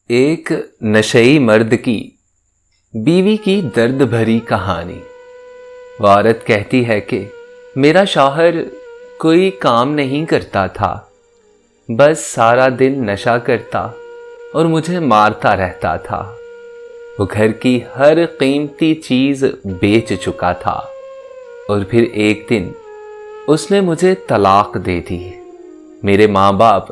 ایک نشئی مرد کی بیوی کی درد بھری کہانی۔ وہ عورت کہتی ہے کہ میرا شوہر کوئی کام نہیں کرتا تھا، بس سارا دن نشہ کرتا اور مجھے مارتا رہتا تھا۔ وہ گھر کی ہر قیمتی چیز بیچ چکا تھا اور پھر ایک دن اس نے مجھے طلاق دے دی۔ میرے ماں باپ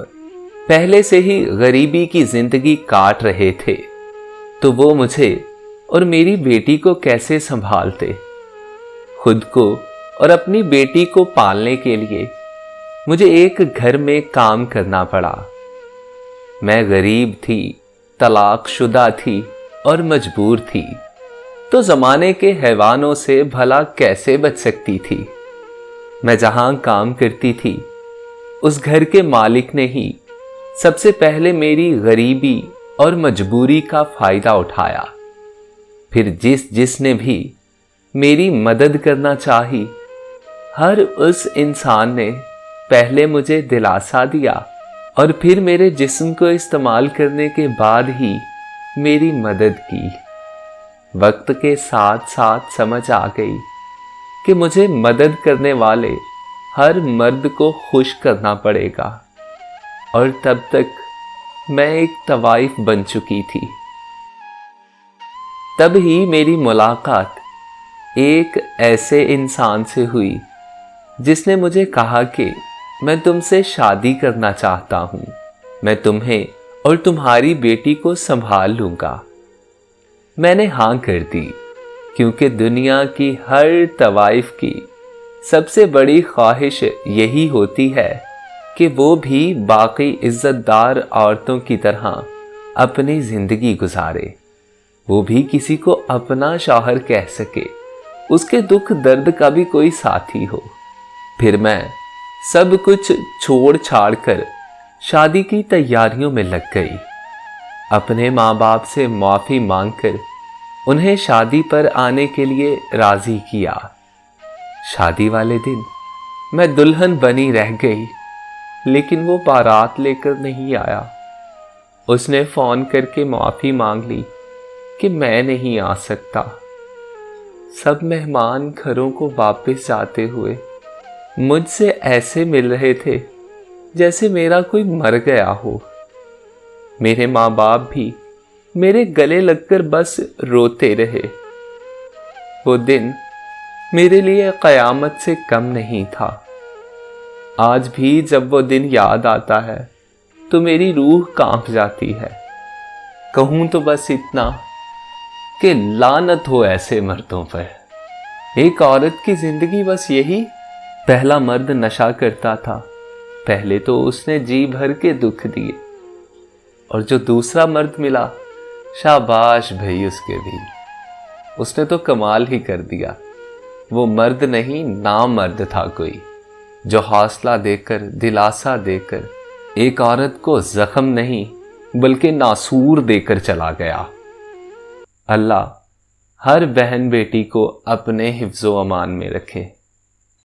پہلے سے ہی غریبی کی زندگی کاٹ رہے تھے، تو وہ مجھے اور میری بیٹی کو کیسے سنبھالتے؟ خود کو اور اپنی بیٹی کو پالنے کے لیے مجھے ایک گھر میں کام کرنا پڑا۔ میں غریب تھی، طلاق شدہ تھی اور مجبور تھی، تو زمانے کے حیوانوں سے بھلا کیسے بچ سکتی تھی؟ میں جہاں کام کرتی تھی اس گھر کے مالک نے ہی سب سے پہلے میری غریبی اور مجبوری کا فائدہ اٹھایا۔ پھر جس نے بھی میری مدد کرنا چاہی، ہر اس انسان نے پہلے مجھے دلاسا دیا اور پھر میرے جسم کو استعمال کرنے کے بعد ہی میری مدد کی۔ وقت کے ساتھ ساتھ سمجھ آ گئی کہ مجھے مدد کرنے والے ہر مرد کو خوش کرنا پڑے گا، اور تب تک میں ایک طوائف بن چکی تھی۔ تب ہی میری ملاقات ایک ایسے انسان سے ہوئی جس نے مجھے کہا کہ میں تم سے شادی کرنا چاہتا ہوں، میں تمہیں اور تمہاری بیٹی کو سنبھال لوں گا۔ میں نے ہاں کر دی، کیونکہ دنیا کی ہر طوائف کی سب سے بڑی خواہش یہی ہوتی ہے کہ وہ بھی باقی عزت دار عورتوں کی طرح اپنی زندگی گزارے، وہ بھی کسی کو اپنا شوہر کہہ سکے، اس کے دکھ درد کا بھی کوئی ساتھی ہو۔ پھر میں سب کچھ چھوڑ چھاڑ کر شادی کی تیاریوں میں لگ گئی۔ اپنے ماں باپ سے معافی مانگ کر انہیں شادی پر آنے کے لیے راضی کیا۔ شادی والے دن میں دلہن بنی رہ گئی، لیکن وہ بارات لے کر نہیں آیا۔ اس نے فون کر کے معافی مانگ لی کہ میں نہیں آ سکتا۔ سب مہمان گھروں کو واپس جاتے ہوئے مجھ سے ایسے مل رہے تھے جیسے میرا کوئی مر گیا ہو۔ میرے ماں باپ بھی میرے گلے لگ کر بس روتے رہے۔ وہ دن میرے لیے قیامت سے کم نہیں تھا۔ آج بھی جب وہ دن یاد آتا ہے تو میری روح کانپ جاتی ہے۔ کہوں تو بس اتنا کہ لعنت ہو ایسے مردوں پر۔ ایک عورت کی زندگی بس یہی؟ پہلا مرد نشہ کرتا تھا، پہلے تو اس نے جی بھر کے دکھ دیے، اور جو دوسرا مرد ملا، شاباش بھئی اس کے بھی، اس نے تو کمال ہی کر دیا۔ وہ مرد نہیں، نامرد تھا کوئی، جو حوصلہ دے کر، دلاسا دے کر ایک عورت کو زخم نہیں بلکہ ناسور دے کر چلا گیا۔ اللہ ہر بہن بیٹی کو اپنے حفظ و امان میں رکھے۔